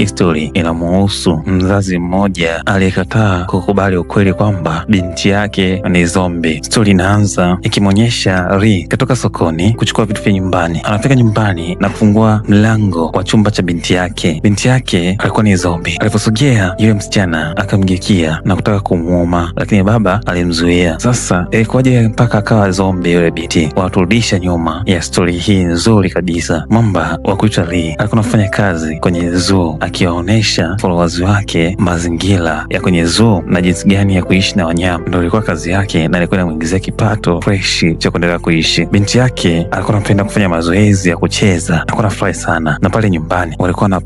History inamuhusu mzazi mmoja aliyekataa kukubali ukweli kwamba binti yake ni zombie. Story inaanza ikimwonyesha Lee katoka sokoni kuchukua vitu vya nyumbani. Anafika nyumbani na kufungua mlango wa chumba cha binti yake. Binti yake alikuwa ni zombie. Aliposogea, yule msichana akamgeukia na kutaka kumuuma, lakini baba alimzuia. Sasa ilikuwaje mpaka akawa zombie yule binti? Wanaturudisha nyuma ya stori hii nzuri kabisa. Mamba wa kuitwa Lee alikuwa anafanya kazi kwenye zoo, akiwaonesha followers wake mazingira ya kwenye zoo na jinsi gani ya kuishi na wanyama. Ndio ilikuwa kazi yake na ilikuwa inamuingizia kipato fresh cha kuendelea kuishi. Binti yake alikuwa anapenda kufanya mazoezi ya kucheza, alikuwa anafurahi sana. Na pale nyumbani walikuwa na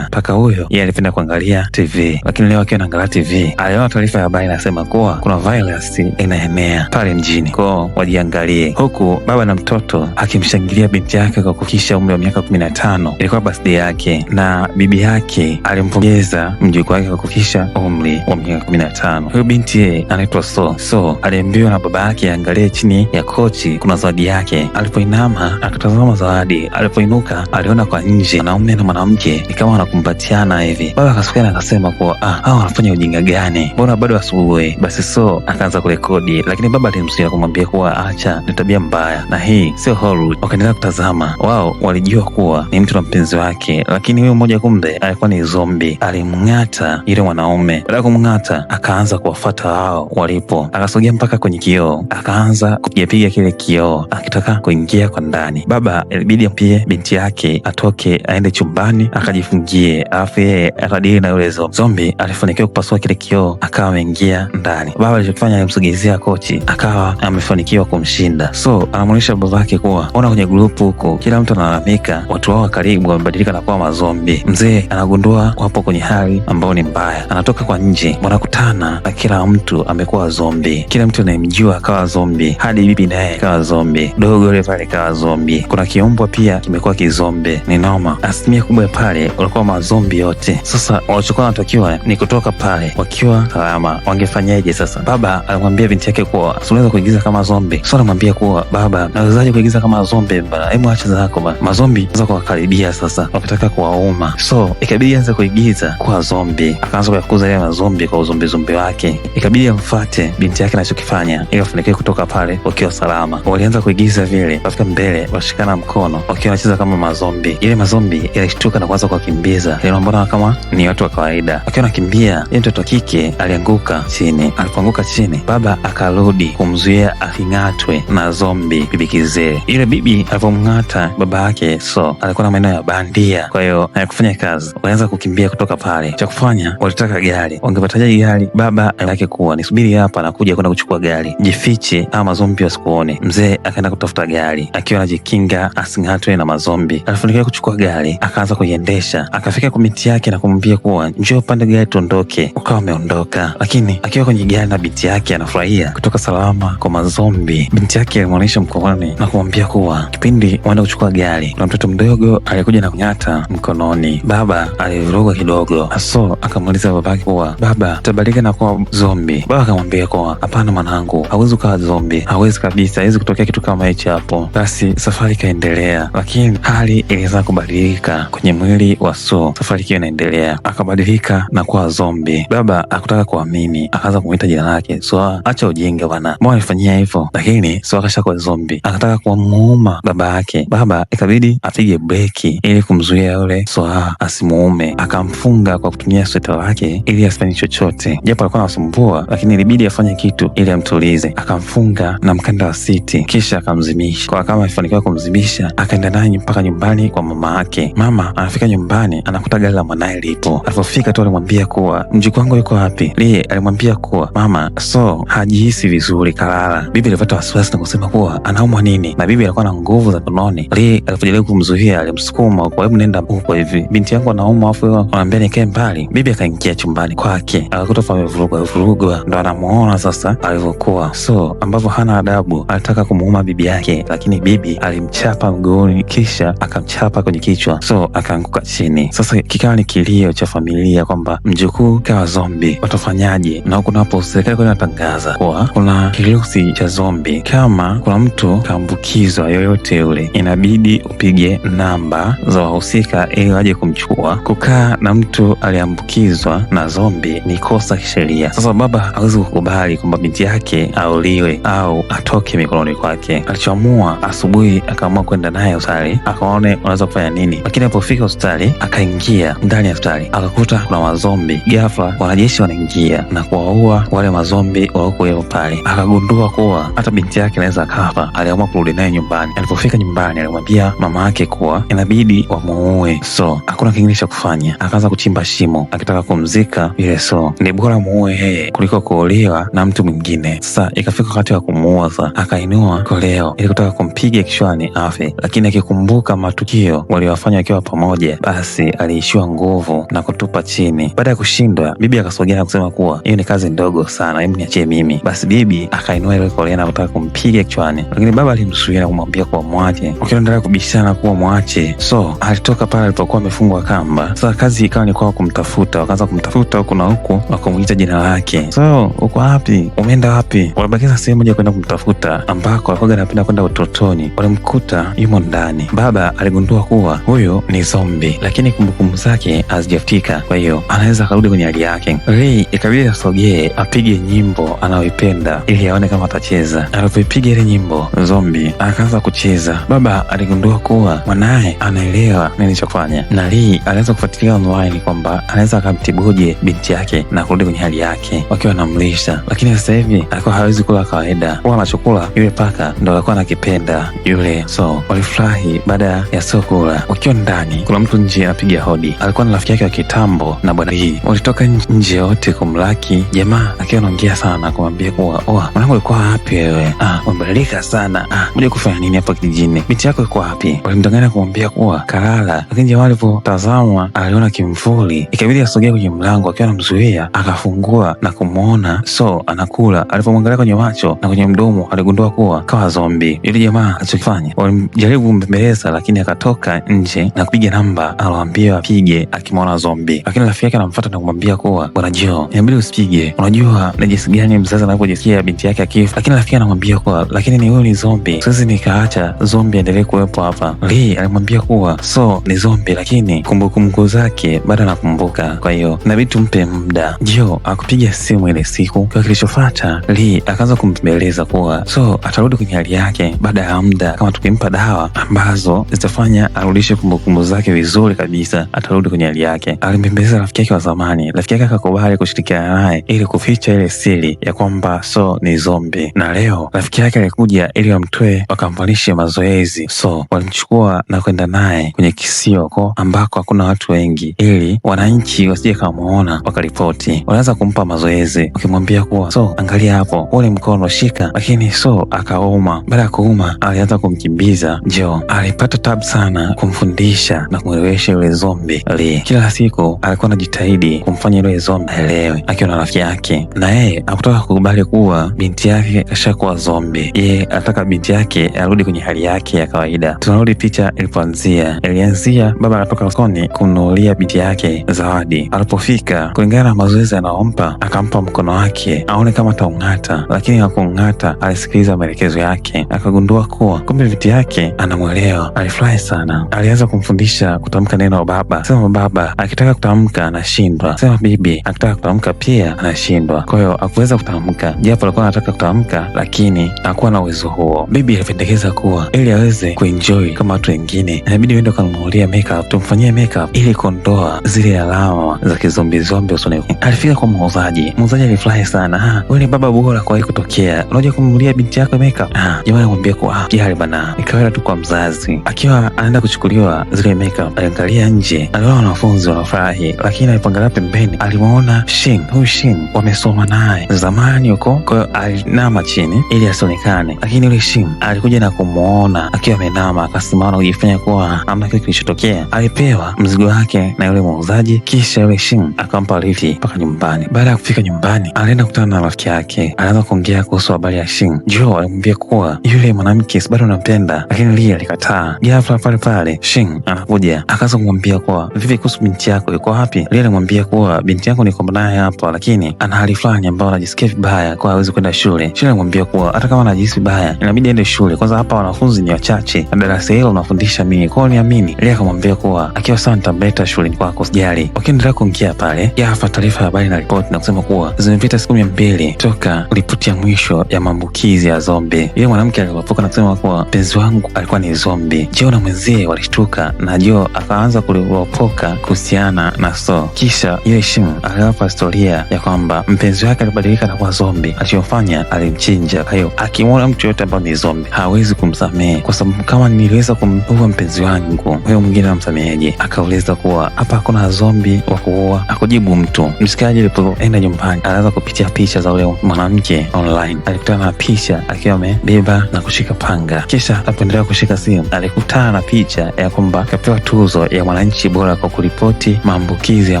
paka huyo yeye alipenda kuangalia TV, lakini leo akiwa anaangalia TV aliona taarifa ya habari inasema kuwa kuna virus inaenea pale mjini, kwao wajiangalie, huku baba na mtoto akimshangilia binti yake kwa kufikisha umri wa miaka 15. Ilikuwa birthday yake na bibi yake alimpongeza mjukuu wake kwa kufikisha umri wa miaka 15. Huyo binti yeye anaitwa So aliambiwa na baba yake aangalie chini ya kochi kuna zawadi yake. Alipoinama akatazama zawadi, alipoinuka aliona kwa nje mwanaume na mwanamke ni kama wanakumbatiana hivi. Baba akasukana akasema kuwa hawa wanafanya ujinga gani, mbona bado asubuhi? Basi So akaanza kurekodi, lakini baba alimzuia kumwambia kuwa acha, ni tabia mbaya na hii sio Hollywood. Wakaendelea kutazama. Wao walijua kuwa ni mtu na mpenzi wake, lakini huyo mmoja kumbe alikuwa ni zombie. Alimng'ata yule mwanaume. Baada ya kumng'ata akaanza kuwafuata wao walipo, akasogea mpaka kwenye kioo, akaanza kupigapiga kile kioo akitaka kuingia kwa ndani. Baba ilibidi ampie binti yake atoke aende chumbani akajifungie, alafu yeye akadili na yule zombie. Alifanikiwa kupasua kile kioo akawa ameingia ndani. Baba alichofanya alimsogezea kochi, akawa amefanikiwa kumshinda. So anamwonyesha babake kuwa ona kwenye grupu huko kila mtu analalamika watu wao karibu wamebadilika na kuwa mazombi. Mzee anagundua wapo kwenye hali ambayo ni mbaya, anatoka kwa nje, wanakutana na kila mtu amekuwa zombi. Kila mtu anayemjua akawa zombi, hadi bibi naye akawa zombi, dogo yule pale akawa zombi, kuna kiumbwa pia kimekuwa kizombi. Ni noma. Asilimia kubwa pale walikuwa mazombi yote. Sasa walichokuwa wanatakiwa ni kutoka pale wakiwa salama. Wangefanyaje sasa? Baba alimwambia binti yake kuwa unaweza kuigiza kama zombi. So anamwambia kuwa baba, nawezaje kuigiza kama zombi bana? Hebu acha zako bana. Mazombi anza kuwakaribia sasa, wakitaka kuwauma. So ikabidi aanze kuigiza kuwa zombi. Akaanza kuyakuza ile mazombi kwa uzombi wake. Ikabidi amfuate binti yake anachokifanya ili afanikiwe kutoka pale wakiwa salama. Walianza kuigiza vile, wafika mbele washikana mkono wakiwa wanacheza kama mazombi. Ile mazombi yalishtuka na kuanza kuwakimbiza. Inaonekana kama ni watu wa kawaida. Wakiwa wanakimbia, ile mtoto kike alianguka chini. Alipoanguka chini, baba akarudi kumzuia asing'atwe na zombi bibi kizee. Ile bibi alipomng'ata baba yake, So alikuwa na maneno ya bandia, kwa hiyo hayakufanya kazi. Walianza kukimbia kutoka pale. Cha kufanya, walitaka gari. Wangepataje gari? Baba yake kuwa nisubiri hapa na kuja kwenda kuchukua gari, jifiche ama mazombi wasikuone. Mzee akaenda kutafuta gari akiwa anajikinga asing'atwe na mazombi. Alifanikiwa kuchukua gari, akaanza kuiendesha. Akafika kwa binti yake na kumwambia kuwa njoo upande gari tuondoke. Ukawa ameondoka, lakini akiwa kwenye gari na binti yake anafurahia kutoka salama kwa mazombi. Binti yake alimwonyesha mkononi na kumwambia kuwa kipindi waenda kuchukua gari kuna mtoto mdogo alikuja na kunyata mkononi. Baba alivuruga kidogo. So akamuuliza babake kuwa baba, tabadilika na kuwa zombi? Baba akamwambia kuwa hapana mwanangu, hawezi ukawa zombi, hawezi kabisa, hawezi kutokea kitu kama hicho hapo. Basi safari ikaendelea, lakini hali ilianza kubadilika kwenye mwili wa So. Safari ikiwa inaendelea, akabadilika na kuwa zombi. Baba akutaka kuamini, akaanza kumuita jina lake. So acha ujinga bwana, mbona alifanyia hivyo? Lakini So akashakuwa zombi, akataka kumuuma baba yake. Baba ikabidi apige breki ili kumzuia yule So asimuume. Akamfunga kwa kutumia sweta lake ili asifanye chochote, japo alikuwa anasumbua, lakini ilibidi afanye kitu ili amtulize. Akamfunga na mkanda wa siti, kisha akamzimisha. Kwa kama alifanikiwa kumzimisha, akaenda naye mpaka nyumbani kwa mama yake. Mama anafika nyumbani, anakuta gari la mwanaye lipo. Alipofika tu alimwambia kuwa mjukuu wangu yuko wapi? Lie alimwambia kuwa mama, So hajihisi vizuri, kalala. Bibi alipata wasiwasi na kusema kuwa anaumwa nini, na bibi alikuwa na nguvu za kunoni. Lie alipojaribu kumzuia, alimsukuma kwa hebu nenda huko hivi, binti yangu anaumwa, afu anamwambia nikae mbali. Bibi akaingia chumbani kwake, akakuta amevurugwa. Ndo anamuona sasa alivyokuwa. So ambavyo hana adabu, alitaka kumuuma bibi yake, lakini bibi alimchapa mguuni kisha akamchapa kwenye kichwa. So akaanguka chini. Sasa kikawa ni kilio cha familia kwamba mjukuu kawa zombi, watafanyaje? Na huku napo serikali inatangaza kuwa kuna kirusi cha zombi. Kama kuna mtu kaambukizwa yoyote yule, inabidi upige namba za wahusika ili waje kumchukua kukaa na mtu aliambukizwa na zombi ni kosa kisheria. Sasa baba hawezi kukubali kwamba binti yake auliwe au atoke mikononi kwake. Alichoamua, asubuhi akaamua kwenda naye hospitali akaone unaweza kufanya nini, lakini alipofika hospitali akaingia ndani ya hospitali akakuta kuna mazombi. Ghafla wanajeshi wanaingia na kuwaua wale mazombi waliokuwepo pale. Akagundua kuwa hata binti yake anaweza akafa. Aliamua kurudi naye nyumbani. Alipofika nyumbani alimwambia mama yake kuwa inabidi wamuue, so hakuna kingine cha kufanya. Akaanza kuchimba shimo akitaka kumzika yule, so ni bora muue yeye kuliko kuolewa na mtu mwingine. Sasa ikafika wakati wa kumuua. Sasa akainua koleo ili kutaka kumpiga kichwani afe, lakini akikumbuka matukio waliowafanya wakiwa pamoja, basi aliishiwa nguvu na kutupa chini. Baada ya kushindwa, bibi akasogea na kusema kuwa hiyo ni kazi ndogo sana, hebu niachie mimi. Basi bibi akainua ile koleo na kutaka kumpiga kichwani, lakini baba alimzuia na kumwambia kuwa mwache. Wakiendelea kubishana kuwa mwache, so alitoka pale alipokuwa amefungwa kamba. Sasa kazi ikawa ni kwao kumtafuta. Wakaanza kumtafuta huku na huku, wakamuita jina lake. So uko wapi? Umeenda wapi? Walibakiza sehemu moja kwenda kumtafuta ambako alikuwa anapenda kwenda utotoni. Walimkuta yumo ndani. Baba aligundua kuwa huyu ni zombi, lakini kumbukumbu zake hazijafutika, kwa hiyo anaweza akarudi kwenye hali yake. Ray ikabidi asogee apige nyimbo anayoipenda ili aone kama atacheza. Alipoipiga ile nyimbo, zombi akaanza kucheza. Baba aligundua kuwa mwanaye anaelewa nini cha kufanya, na Ray alianza kufuatilia online kwamba anaweza akamtibuje binti yake na kurudi kwenye hali yake wakiwa anamlisha. Lakini sasa hivi alikuwa hawezi kula kawaida, huwa anachokula yule paka ndo alikuwa anakipenda yule. So walifurahi baada ya sio kula. Wakiwa ndani, kuna mtu nje anapiga hodi. Alikuwa na rafiki yake wa kitambo na bwana hii. Walitoka nje wote kumlaki jamaa akiwa anaongea sana, kumwambia kuwa mwanangu alikuwa wapi wewe? Umebadilika sana. Moja kufanya nini hapa kijijini? Binti yako iko wapi? Walimdanganya kumwambia kuwa kalala, lakini jamaa alipotazama aliona kimvuli, ikabidi asogea kwenye mlango. Akiwa anamzuia akafungua na kumwona, so anakula. Alipomwangalia kwenye macho na kwenye mdomo aligundua kuwa kawa zombi. Yule jamaa alichokifanya, walimjaribu kumbembeleza, lakini akatoka nje na kupiga namba aloambia apige akimwona zombi. Lakini rafiki yake anamfuata na kumwambia kuwa bwana Joe, inabidi usipige, unajua ni jinsi gani mzazi anapojisikia binti yake akifa. Lakini rafiki anamwambia kuwa lakini ni huyu ni zombi, siwezi nikaacha zombi endelee kuwepo hapa. Lee alimwambia kuwa so ni zombi, lakini kumbukumbu zake bado anakumbuka, kwa hiyo inabidi tumpe muda. Joe akupiga simu ile siku. Kwa kilichofuata, Lee akaanza kumbembeleza kuwa so atarudi kwenye hali yake baada ya muda, kama tukimpa dawa ambazo zitafanya arudishe kumbukumbu zake vizuri kabisa, atarudi kwenye hali yake. Alimbembeleza rafiki yake wa zamani. Rafiki yake akakubali kushirikiana naye ili kuficha ile siri ya kwamba so ni zombi. Na leo rafiki yake alikuja ili wamtoe wakamfanyishe mazoezi. So walimchukua na kwenda naye kwenye kisioko ambako hakuna watu wengi, ili wananchi wasije kumuona wakaripoti. Walianza kumpa mazoezi wakimwambia kuwa so angalia hapo, ule mkono shika, lakini so akauma. Baada ya kuuma alianza kumkimbiza. Joe alipata tabu sana kumfundisha na kumwelewesha yule zombi. Kila siku alikuwa anajitahidi kumfanya yule zombi aelewe, akiwa na rafiki yake, na yeye hakutaka kukubali kuwa binti yake kashakuwa zombi. Yeye anataka binti yake arudi kwenye hali yake ya kawaida. Tunarudi picha ilipoanzia. Ilianzia baba anatoka sokoni kumnunulia binti yake zawadi. Alipofika, kulingana na mazoezi anaompa, akampa mkono wake aone kama ataung'ata, lakini hakung'ata. Alisikiliza maelekezo yake, akagundua kuwa kumbe binti yake anamwelewa. Alifurahi sana. Alianza kumfundisha kutamka neno baba. Sema baba, akitaka kutamka anashindwa. Sema bibi, akitaka kutamka pia anashindwa. Kwa hiyo hakuweza kutamka, japo alikuwa anataka kutamka, lakini hakuwa na uwezo huo. Bibi alipendekeza kuwa ili aweze kuenjoy kama watu wengine, inabidi uende ukamnunulia makeup, tumfanyie makeup ili kuondoa zile alama za kizombi zombi usoni. Alifika kwa muuzaji. Muuzaji alifurahi sana. Wewe ni baba bora kwa hii kutokea, unajua kumnunulia binti yako makeup. Jamaa anamwambia kuwa jali bana, ni kawaida tu kwa mzazi. Akiwa anaenda kuchukuliwa zile makeup, aliangalia nje, aliona wanafunzi wanafurahi, lakini alipoangalia pembeni alimwona Shin. Huyu Shin wamesoma naye zamani huko, kwa hiyo alinama chini ili asionekane, lakini yule Shin alikuja na kumwona akiwa amenama, akasimama na kujifanya kuwa hamna kitu kilichotokea. Alipewa mzigo wake na yule muuzaji, kisha yule Shin akampa lifti mpaka nyumbani. Baada ya kufika nyumbani, alienda kukutana na rafiki yake, alianza kuongea kuhusu habari ya Shin. Joe alimwambia kuwa yule mwanamke bado anampenda, lakini Lee alikataa. Ghafla pale pale Shin anakuja, akaanza kumwambia kuwa vipi kuhusu binti yako, yuko wapi? Lee alimwambia kuwa binti yako niko naye hapa, lakini ana hali fulani ambayo anajisikia vibaya kwa hawezi kwenda shule. Shin alimwambia kuwa hata kama anajisikia vibaya inabidi aende shule, kwanza hapa wanafunzi ni wachache na darasa hilo unafundisha mimi, kwa hiyo niamini. Lee akamwambia kuwa akiwa sawa tutamleta shuleni kwako, usijali. Wakiendelea kuongea pale, ghafla taarifa ya habari na ripoti na kusema kuwa zimepita siku 200 toka ripoti ya mwisho ya maambukizi ya zombi. Yule mwanamke alipotoka na kusema kuwa mpenzi wangu alikuwa ni zombi. Joe na mwenzie walishtuka na Joe akaanza kulipoka kuhusiana na So. Kisha yule Shin aliwapa historia ya kwamba mpenzi wake alibadilika na kuwa zombi. Alichofanya, alimchinja. Kwa hiyo akimwona mtu yote ambaye ni zombi hawezi kumsamehe, kwa sababu kama niliweza kumuua mpenzi wangu, huyo mwingine namsameheje? Akauliza kuwa hapa hakuna zombi wa kuua. Akujibu mtu. Mshikaji alipoenda nyumbani alianza kupitia picha za ule mwanamke online. Alikutana na picha akiwa amebeba na kushika panga. Kisha alipoendelea kushika simu alikutana na picha ya kwamba kapewa tuzo ya mwananchi bora kwa kuripoti maambukizi ya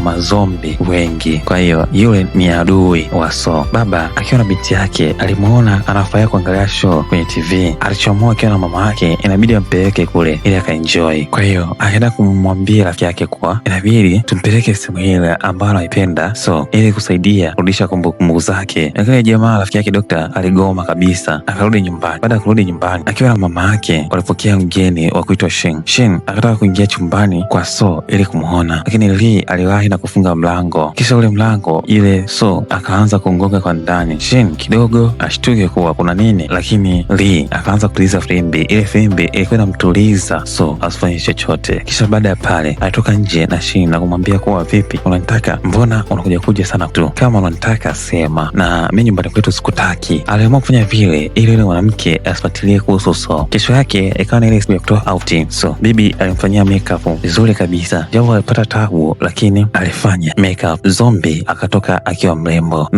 mazombi wengi. Kwa hiyo yule ni adui wa So. Baba akiwa na binti yake alimuona anafurahia kuangalia show kwenye TV. Alichoamua akiwa na mama yake inabidi ampeleke kule ili akaenjoy. Kwa hiyo akaenda kumwambia rafiki yake kuwa inabidi tumpeleke sehemu ile ambayo anaipenda So ili kusaidia kurudisha kumbukumbu zake. Lakini jamaa rafiki yake Dokta aligoma kabisa, akarudi nyumbani. Baada ya kurudi nyumbani akiwa na mama yake, walipokea mgeni wa kuitwa Shin. Shin akataka kuingia chumbani kwa So ili kumuona, lakini Lee aliwahi na kufunga mlango. Kisha ule mlango ile So akaanza kungonga kwa ndani. Shin kidogo ashtuke kuwa kuna nini, lakini Lee akaanza kupuliza filimbi. Ile filimbi ilikuwa inamtuliza So asifanye chochote. Kisha baada ya pale alitoka nje na Shin na kumwambia kuwa vipi, unanitaka? Mbona unakuja kuja sana tu? Kama unanitaka sema, na mimi nyumbani kwetu sikutaki. Aliamua kufanya vile ili yule mwanamke asifuatilie kuhusu So. Kesho yake ikawa ni ile siku ya kutoa outing. So bibi alimfanyia makeup vizuri kabisa, japo alipata tabu, lakini alifanya makeup. Zombi akatoka akiwa mrembo.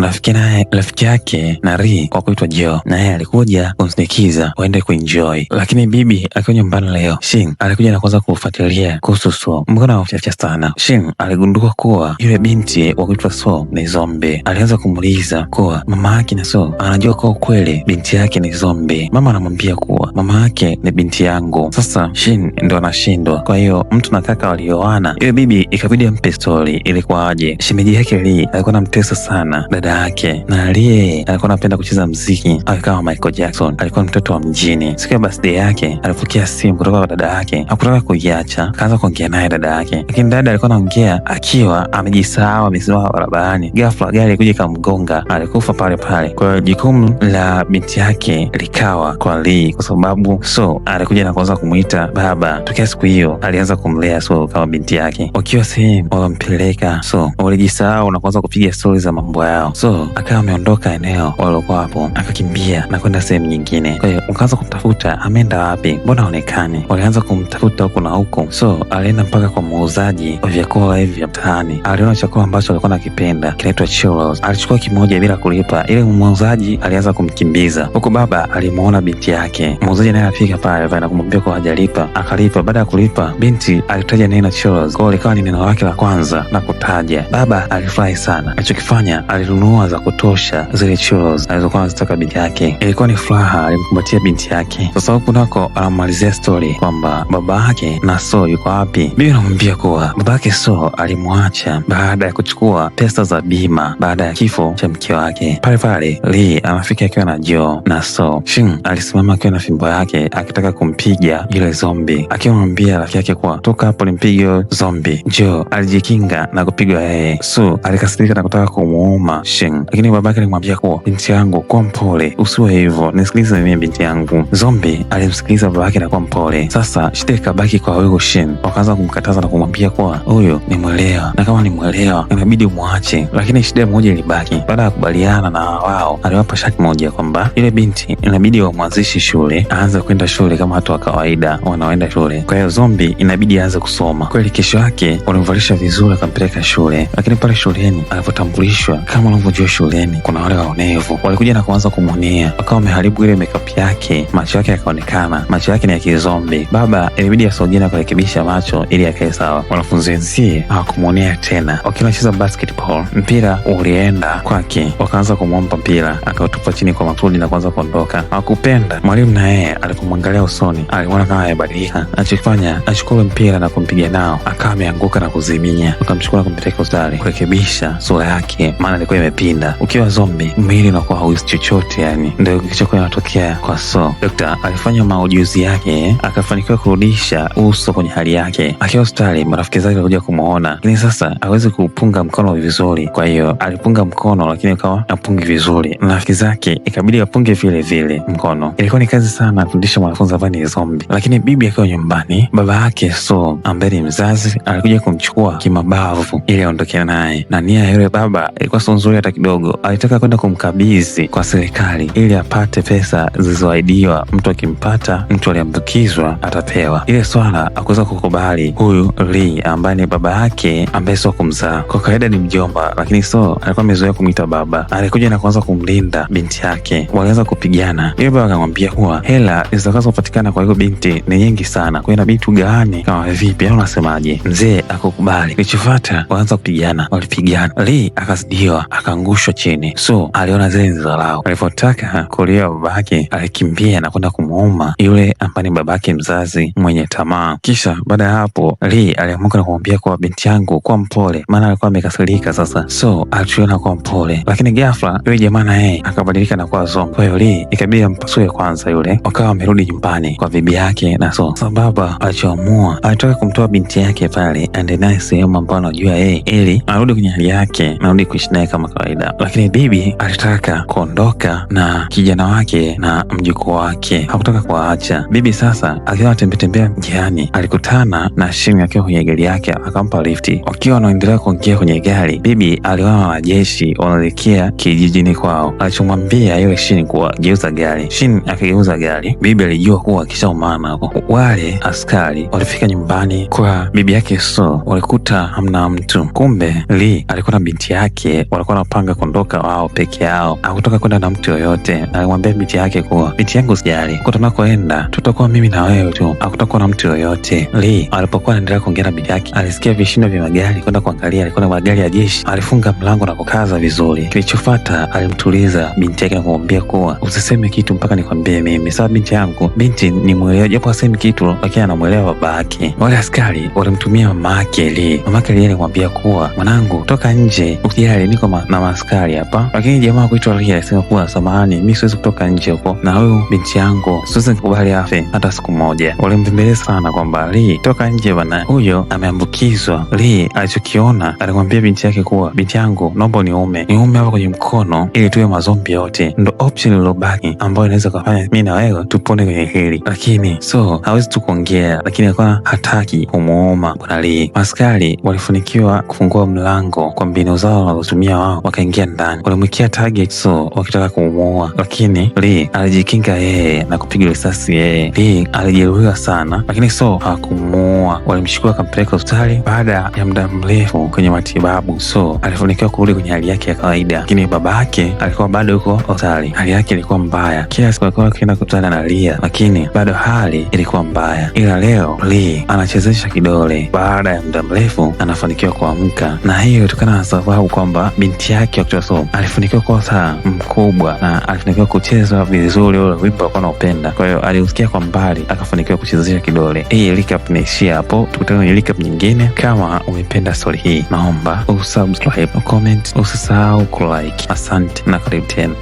Rafiki yake na Ri kwa kuitwa Joe, na yeye alikuja kumsindikiza waende kuenjoy. Lakini bibi akiwa nyumbani leo, Shin alikuja na kuanza kufuatilia kuhusu So. Mbona wachacha sana? Shin aligundua kuwa yule binti wa kuitwa So ni zombi. Alianza kumuuliza kuwa mama yake na So anajua kwa ukweli binti yake ni zombi. Mama anamwambia kuwa mama yake ni binti yangu. Sasa Shin ndo anashindwa. Kwa hiyo mtu na kaka walioana, yule bibi ikabidi ampe story ilikuwa aje. Shemeji yake Lee alikuwa anamtesa sana dada yake, na Lee alikuwa anapenda kucheza mziki kama Michael Jackson. Alikuwa mtoto wa mjini. Siku ya birthday yake alipokea simu kutoka kwa dada yake, hakutaka kuiacha, akaanza kuongea naye dada yake, lakini dada alikuwa anaongea akiwa amejisahau, amesimama barabarani. Ghafla gari kuja ikamgonga, alikufa pale pale. Kwa hiyo jukumu la binti yake likawa kwa Lee, kwa sababu So alikuja na kuanza kumuita baba. Tokea siku hiyo alianza kumlea So kama binti yake. Wakiwa sehemu wakampeleka So, walijisahau na kuanza kupiga stori za mambo yao. So akawa ameondoka eneo waliokuwa hapo, akakimbia na kwenda sehemu nyingine. Kwa hiyo ukaanza kumtafuta, ameenda wapi, mbona haonekani? Walianza kumtafuta huku na huku. So alienda mpaka kwa muuzaji wa vyakula hivi vya mtaani. Aliona chakula ambacho alikuwa nakipenda kinaitwa churros. Alichukua kimoja bila kulipa. Ile muuzaji alianza kumkimbiza, huku baba alimuona binti yake. Muuzaji naye alifika pale na kumwambia kwa hajalipa. Akalipa. Baada ya kulipa, binti alitaja neno churros. Kwa hiyo likawa ni neno lake la kwanza na kutaja. Baba alifurahi sana. Alichokifanya, alinunua za kutosha zile churros alizokuwa anazitaka binti yake. Ilikuwa ni furaha, alimkumbatia binti yake. Sasa huku nako anamalizia story kwamba baba yake na So yuko wapi. Bibi anamwambia kuwa baba yake So alimwacha baada ya kuchukua pesa za bima baada ya kifo cha mke wake. Pale pale Lee anafika akiwa na Joe na So. Shin alisimama akiwa na fimbo yake akitaka kumpiga yule zombi, akimwambia rafiki yake kuwa toka hapo nimpige zombi. Joe alijikinga na kupigwa yeye. So alikasirika na kutaka kumuuma Shin, lakini babake alimwambia kuwa binti yangu, kuwa mpole, usiwe hivyo, nisikilize mimi binti yangu. Zombi alimsikiliza babake na kuwa mpole. Sasa shida ikabaki kwa huyo Shin. Wakaanza kumkataza na kumwambia kuwa huyu ni mwelewa, na kama ni mwelewa inabidi umwache. Lakini shida moja ilibaki. Baada ya kubaliana na wao, aliwapa sharti moja kwamba ile binti inabidi wamwanzishi shule, aanze kwenda shule kama watu wa kawaida wanaoenda shule. Kwa hiyo zombi inabidi aanze kusoma. Kweli kesho yake walimvalisha vizuri, akampeleka shule. Lakini pale shuleni alipotambulishwa, kama unavyojua shuleni kuna wale waonevu, walikuja na kuanza kumwonea, wakawa wameharibu ile makeup yake, macho yake yakaonekana macho yake ni ya kizombi. Baba ilibidi asogee na kurekebisha macho ili akae sawa. Wanafunzi wenzie hawakumwonea tena. Wakiwa wanacheza basketball, mpira ulienda kwake, wakaanza kumwomba mpira, akautupa chini kwa makusudi na kuanza kuondoka. Hawakupenda. Mwalimu na yeye alipomwangalia usoni alimuona kama amebadilika. Alichofanya, achukue mpira na kumpiga nao, akawa ameanguka na kuzimia. Wakamchukua na kumpeleka hospitali kurekebisha sura yake, maana ilikuwa imepinda. Ukiwa zombi, mwili unakuwa hauhisi chochote, yani ndio kilichokuwa inatokea kwa So. Dokta alifanya maujuzi yake, akafanikiwa kurudisha uso kwenye hali yake. Akiwa hospitali marafiki zake walikuja kumuona, lakini sasa hawezi kupunga mkono vizuri, kwa hiyo alipunga mkono lakini akawa apungi vizuri, na rafiki zake ikabidi apunge vile vile mkono. Ilikuwa ni kazi sana kufundisha mwanafunzi ambaye ni zombi. Lakini bibi akiwa nyumbani, baba yake So ambaye ni mzazi alikuja kumchukua kimabavu ili aondoke naye, na nia ya yule baba ilikuwa sio nzuri hata kidogo. Alitaka kwenda kumkabidhi kwa serikali ili apate pesa zilizoahidiwa, mtu akimpata mtu aliambukizwa atapewa. Ile swala hakuweza kukubali huyu Lee ambaye ni baba yake ambaye sio kumzaa. Kwa kawaida ni mjomba, lakini So alikuwa amezoea kumwita baba. Alikuja na kuanza kumlinda binti yake, walianza kupigana. Yule baba akamwambia kuwa hela zitakazopatikana kwa hiyo binti ni nyingi sana, kwa hiyo inabidi tugawane. Kama vipi, au unasemaje? Mzee akakubali. Kilichofuata wakaanza kupigana, walipigana. Lee akazidiwa, akaangushwa chini. So aliona zile ni dharau. Alipotaka kulia babake, alikimbia na kwenda kumuuma yule ambaye ni babake mzazi mwenye tamaa. Kisha baada ya hapo, Lee aliamuka na kumwambia kwa binti yangu kuwa mpole, maana alikuwa amekasirika sasa. So aliona kuwa mpole, lakini ghafla yule jamaa na yeye akabadilika na kuwa zombi. Kwa hiyo Lee ikabidi ampasue kwanza yule. Wakawa wamerudi nyumbani kwa bibi yake na So baba alichoamua, alitaka kumtoa binti yake pale aende naye sehemu ambayo anajua yeye, ili arudi kwenye hali yake, arudi kuishi naye kama kawaida. Lakini bibi alitaka kuondoka na kijana wake na mjukuu wake, hakutaka kuwaacha. Bibi sasa akiwa anatembea njiani, alikutana na Shin akiwa kwenye gari yake, akampa lifti. Wakiwa wanaendelea kuongea kwenye gari, bibi aliona wanajeshi wanaelekea kijijini kwao. Alichomwambia yule Shin kuwa geuza gari. Shin akigeuza gari, bibi alijua kuwa kishaumana. Wale askari walifika nyumbani kwa bibi yake So walikuta hamna mtu. Kumbe Lee alikuwa na binti yake, walikuwa wanapanga kuondoka wao peke yao, hakutoka kwenda na mtu yoyote. Alimwambia binti yake kuwa binti yangu, usijali, huko tunakoenda tutakuwa mimi na wewe tu, hakutakuwa na mtu yoyote. Lee alipokuwa anaendelea kuongea na binti yake, alisikia vishindo vya magari kwenda kuangalia. Alikuwa na magari ya jeshi. Alifunga mlango na kukaza vizuri. Kilichofuata, alimtuliza binti yake na kumwambia kuwa usiseme kitu mpaka nikwambie mimi, sawa binti yangu? Binti ni mwelewa, japo asemi kitu lakini anamwelewa baba yake. Wale askari walimtumia mama yake Lee. Mama yake Lee alimwambia kuwa mwanangu, toka nje, usijali, niko na maaskari hapa. Lakini jamaa kuitwa Lee alisema kuwa samahani, mimi siwezi kutoka nje huko, na huyu binti yangu siwezi kukubali afe hata siku moja. Walimbembeleza sana kwamba Lee, toka nje bana, huyo ameambukizwa. Lee alichokiona, alimwambia binti yake kuwa binti yangu, naomba niume hapa kwenye mkono ili tuwe mazombi yote, ndo option iliyobaki ambayo inaweza kufanya mimi na wewe tupone kwenye hili. Lakini So hawezi tu kuongea, lakini alikuwa hataki kumuuma bwana Lee. Askari walifunikiwa kufungua mlango kwa mbinu zao wanazotumia wao, wakaingia ndani, walimwikia target So wakitaka kumuua, lakini Lee alijikinga yeye na kupiga risasi yeye. Lee alijeruhiwa sana, lakini So hawakumuua. Walimchukua akampeleka hospitali. Baada ya muda mrefu kwenye matibabu, So alifunikiwa kurudi kwenye hali yake ya kawaida, lakini baba yake alikuwa bado yuko hospitali. Hali yake ilikuwa mbaya, kila siku alikuwa akienda kukutana na Lia, lakini bado hali ilikuwa mbaya. Ila leo Lee anachezesha kidole, baada ya muda mrefu anafanikiwa kuamka, na hiyo ilitokana na sababu kwamba binti yake So alifanikiwa kuwa saa mkubwa na alifanikiwa kucheza vizuri ule wimbo alikuwa anaupenda. Kwa hiyo aliusikia kwa mbali, akafanikiwa kuchezesha kidole. Hii recap inaishia hapo, tukutane kwenye recap nyingine. Kama umependa story hii, naomba usubscribe, comment, usisahau kulike. Asante na karibu tena.